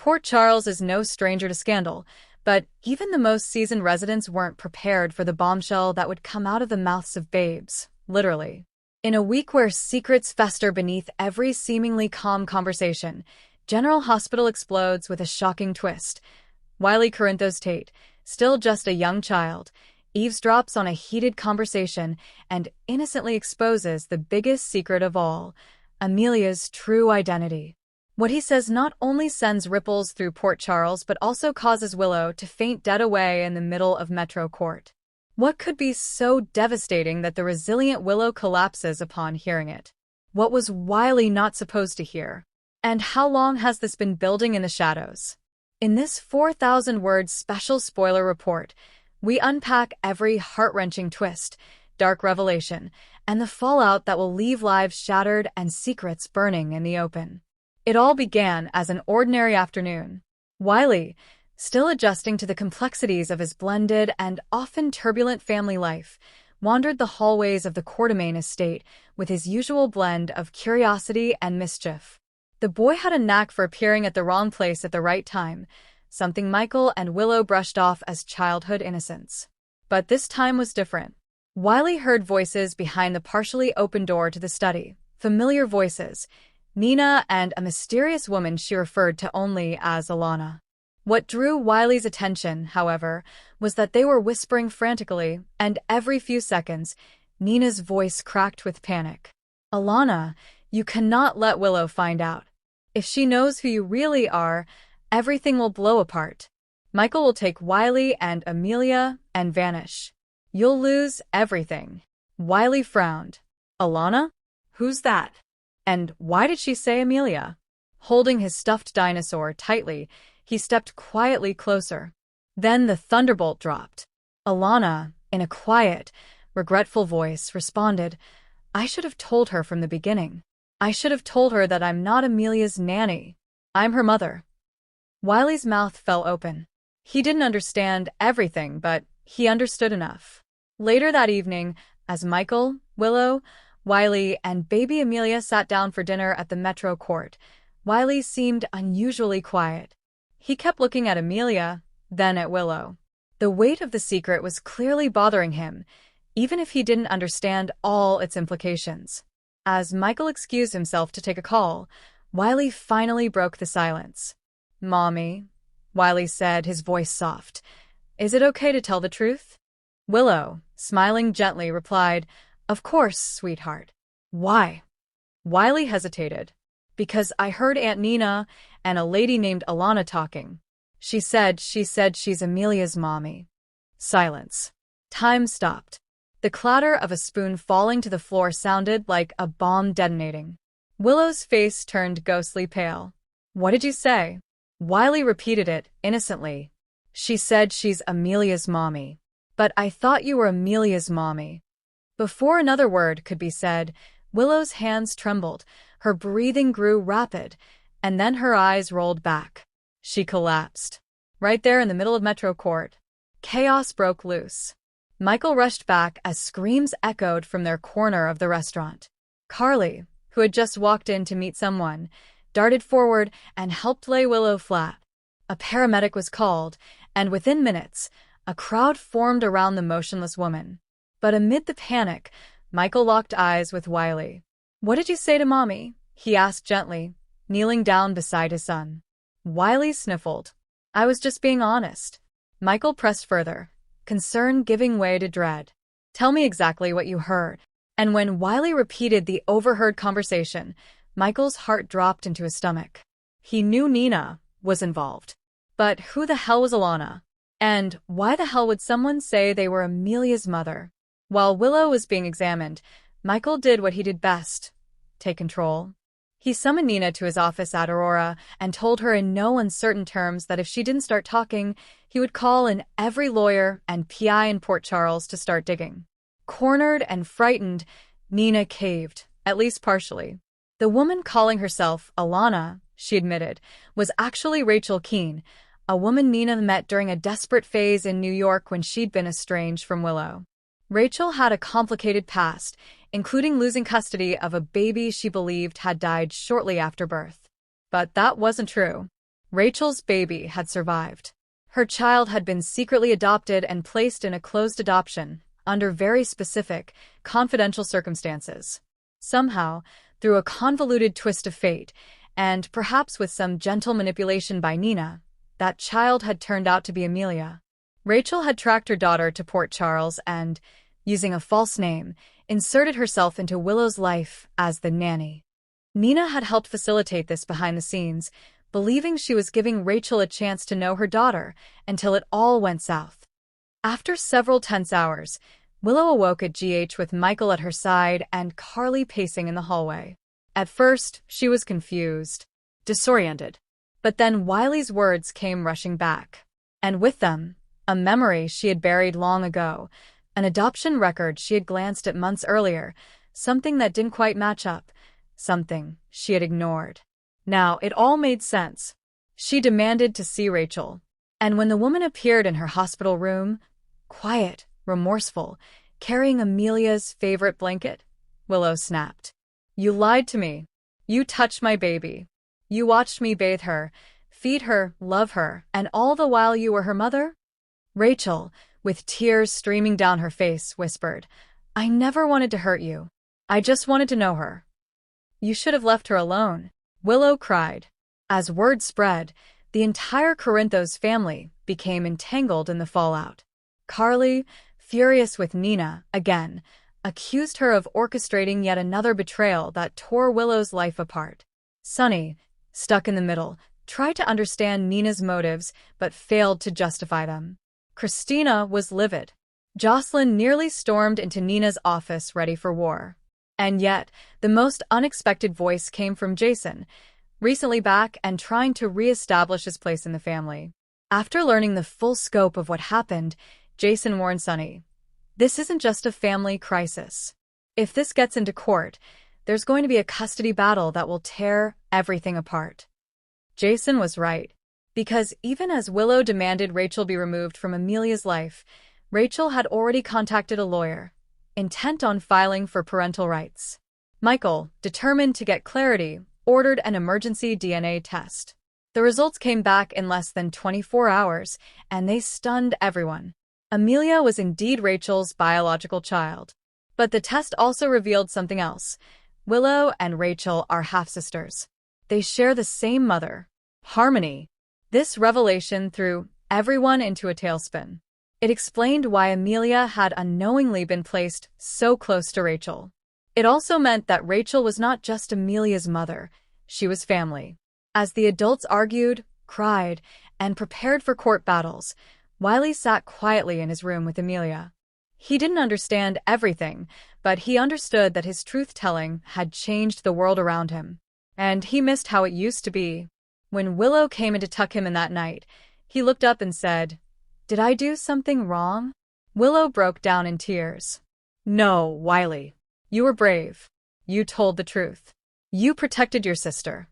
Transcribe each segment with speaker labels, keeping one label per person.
Speaker 1: Port Charles is no stranger to scandal, but even the most seasoned residents weren't prepared for the bombshell that would come out of the mouths of babes, literally. In a week where secrets fester beneath every seemingly calm conversation, General Hospital explodes with a shocking twist. Wiley Corinthos Tate, still just a young child, eavesdrops on a heated conversation and innocently exposes the biggest secret of all, Amelia's true identity. What he says not only sends ripples through Port Charles but also causes Willow to faint dead away in the middle of Metro Court. What could be so devastating that the resilient Willow collapses upon hearing it? What was Wiley not supposed to hear? And how long has this been building in the shadows? In this 4,000-word special spoiler report, we unpack every heart-wrenching twist, dark revelation, and the fallout that will leave lives shattered and secrets burning in the open. It all began as an ordinary afternoon. Wiley, still adjusting to the complexities of his blended and often turbulent family life, wandered the hallways of the Quartermain estate with his usual blend of curiosity and mischief. The boy had a knack for appearing at the wrong place at the right time, something Michael and Willow brushed off as childhood innocence. But this time was different. Wiley heard voices behind the partially open door to the study, familiar voices, Nina and a mysterious woman she referred to only as Alana. What drew Wiley's attention, however, was that they were whispering frantically, and every few seconds, Nina's voice cracked with panic. "Alana, you cannot let Willow find out. If she knows who you really are, everything will blow apart. Michael will take Wiley and Amelia and vanish. You'll lose everything." Wiley frowned. "Alana? Who's that? And why did she say Amelia?" Holding his stuffed dinosaur tightly, he stepped quietly closer. Then the thunderbolt dropped. Alana, in a quiet, regretful voice, responded, "I should have told her from the beginning. I should have told her that I'm not Amelia's nanny. I'm her mother." Wiley's mouth fell open. He didn't understand everything, but he understood enough. Later that evening, as Michael, Willow, Wiley, and baby Amelia sat down for dinner at the Metro Court, Wiley seemed unusually quiet. He kept looking at Amelia, then at Willow. The weight of the secret was clearly bothering him, even if he didn't understand all its implications. As Michael excused himself to take a call, Wiley finally broke the silence. "Mommy," Wiley said, his voice soft, "is it okay to tell the truth?" Willow, smiling gently, replied, "Of course, sweetheart." "Why?" Wiley hesitated. "Because I heard Aunt Nina and a lady named Alana talking. She said she's Amelia's mommy." Silence. Time stopped. The clatter of a spoon falling to the floor sounded like a bomb detonating. Willow's face turned ghostly pale. "What did you say?" Wiley repeated it, innocently. "She said she's Amelia's mommy. But I thought you were Amelia's mommy." Before another word could be said, Willow's hands trembled, her breathing grew rapid, and then her eyes rolled back. She collapsed. Right there in the middle of Metro Court. Chaos broke loose. Michael rushed back as screams echoed from their corner of the restaurant. Carly, who had just walked in to meet someone, darted forward and helped lay Willow flat. A paramedic was called, and within minutes, a crowd formed around the motionless woman. But amid the panic, Michael locked eyes with Wiley. "What did you say to Mommy?" he asked gently, kneeling down beside his son. Wiley sniffled. "I was just being honest." Michael pressed further, concern giving way to dread. "Tell me exactly what you heard." And when Wiley repeated the overheard conversation, Michael's heart dropped into his stomach. He knew Nina was involved. But who the hell was Alana? And why the hell would someone say they were Amelia's mother? While Willow was being examined, Michael did what he did best: take control. He summoned Nina to his office at Aurora and told her in no uncertain terms that if she didn't start talking, he would call in every lawyer and PI in Port Charles to start digging. Cornered and frightened, Nina caved, at least partially. The woman calling herself Alana, she admitted, was actually Rachel Keene, a woman Nina met during a desperate phase in New York when she'd been estranged from Willow. Rachel had a complicated past, including losing custody of a baby she believed had died shortly after birth. But that wasn't true. Rachel's baby had survived. Her child had been secretly adopted and placed in a closed adoption, under very specific, confidential circumstances. Somehow, through a convoluted twist of fate, and perhaps with some gentle manipulation by Nina, that child had turned out to be Amelia. Rachel had tracked her daughter to Port Charles and, using a false name, inserted herself into Willow's life as the nanny. Nina had helped facilitate this behind the scenes, believing she was giving Rachel a chance to know her daughter until it all went south. After several tense hours, Willow awoke at GH with Michael at her side and Carly pacing in the hallway. At first, she was confused, disoriented. But then Wiley's words came rushing back. And with them, a memory she had buried long ago, an adoption record she had glanced at months earlier, something that didn't quite match up, something she had ignored. Now, it all made sense. She demanded to see Rachel. And when the woman appeared in her hospital room, quiet, remorseful, carrying Amelia's favorite blanket, Willow snapped. "You lied to me. You touched my baby. You watched me bathe her, feed her, love her, and all the while you were her mother?" Rachel, with tears streaming down her face, whispered, "I never wanted to hurt you. I just wanted to know her." "You should have left her alone," Willow cried. As word spread, the entire Corinthos family became entangled in the fallout. Carly, furious with Nina, again, accused her of orchestrating yet another betrayal that tore Willow's life apart. Sunny, stuck in the middle, tried to understand Nina's motives but failed to justify them. Christina was livid. Jocelyn nearly stormed into Nina's office ready for war. And yet, the most unexpected voice came from Jason, recently back and trying to re-establish his place in the family. After learning the full scope of what happened, Jason warned Sunny, "This isn't just a family crisis. If this gets into court, there's going to be a custody battle that will tear everything apart." Jason was right, because even as Willow demanded Rachel be removed from Amelia's life, Rachel had already contacted a lawyer, intent on filing for parental rights. Michael, determined to get clarity, ordered an emergency DNA test. The results came back in less than 24 hours, and they stunned everyone. Amelia was indeed Rachel's biological child. But the test also revealed something else. Willow and Rachel are half-sisters. They share the same mother, Harmony. This revelation threw everyone into a tailspin. It explained why Amelia had unknowingly been placed so close to Rachel. It also meant that Rachel was not just Amelia's mother, she was family. As the adults argued, cried, and prepared for court battles, Wiley sat quietly in his room with Amelia. He didn't understand everything, but he understood that his truth-telling had changed the world around him. And he missed how it used to be. When Willow came in to tuck him in that night, he looked up and said, "Did I do something wrong?" Willow broke down in tears. "No, Wiley. You were brave. You told the truth. You protected your sister."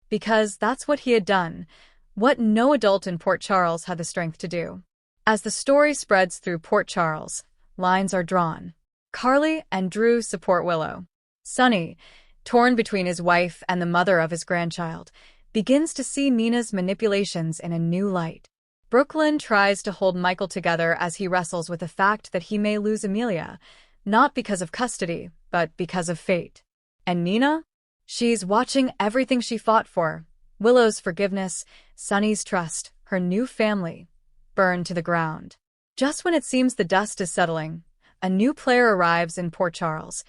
Speaker 1: Because that's what he had done, what no adult in Port Charles had the strength to do. As the story spreads through Port Charles, lines are drawn. Carly and Drew support Willow. Sunny, torn between his wife and the mother of his grandchild, begins to see Nina's manipulations in a new light. Brooklyn tries to hold Michael together as he wrestles with the fact that he may lose Amelia, not because of custody, but because of fate. And Nina? She's watching everything she fought for, Willow's forgiveness, Sunny's trust, her new family, burn to the ground. Just when it seems the dust is settling, a new player arrives in Port Charles,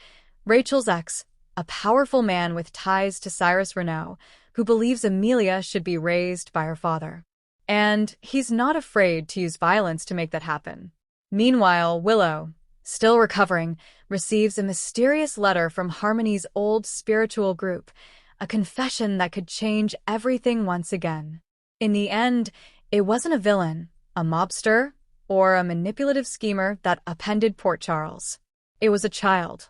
Speaker 1: Rachel's ex, a powerful man with ties to Cyrus Renaud, who believes Amelia should be raised by her father. And he's not afraid to use violence to make that happen. Meanwhile, Willow, still recovering, receives a mysterious letter from Harmony's old spiritual group, a confession that could change everything once again. In the end, it wasn't a villain, a mobster, or a manipulative schemer that upended Port Charles. It was a child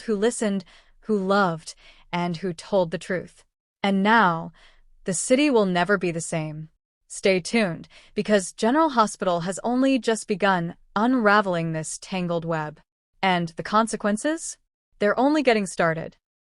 Speaker 1: who listened, who loved, and who told the truth. And now, the city will never be the same. Stay tuned, because General Hospital has only just begun unraveling this tangled web. And the consequences? They're only getting started.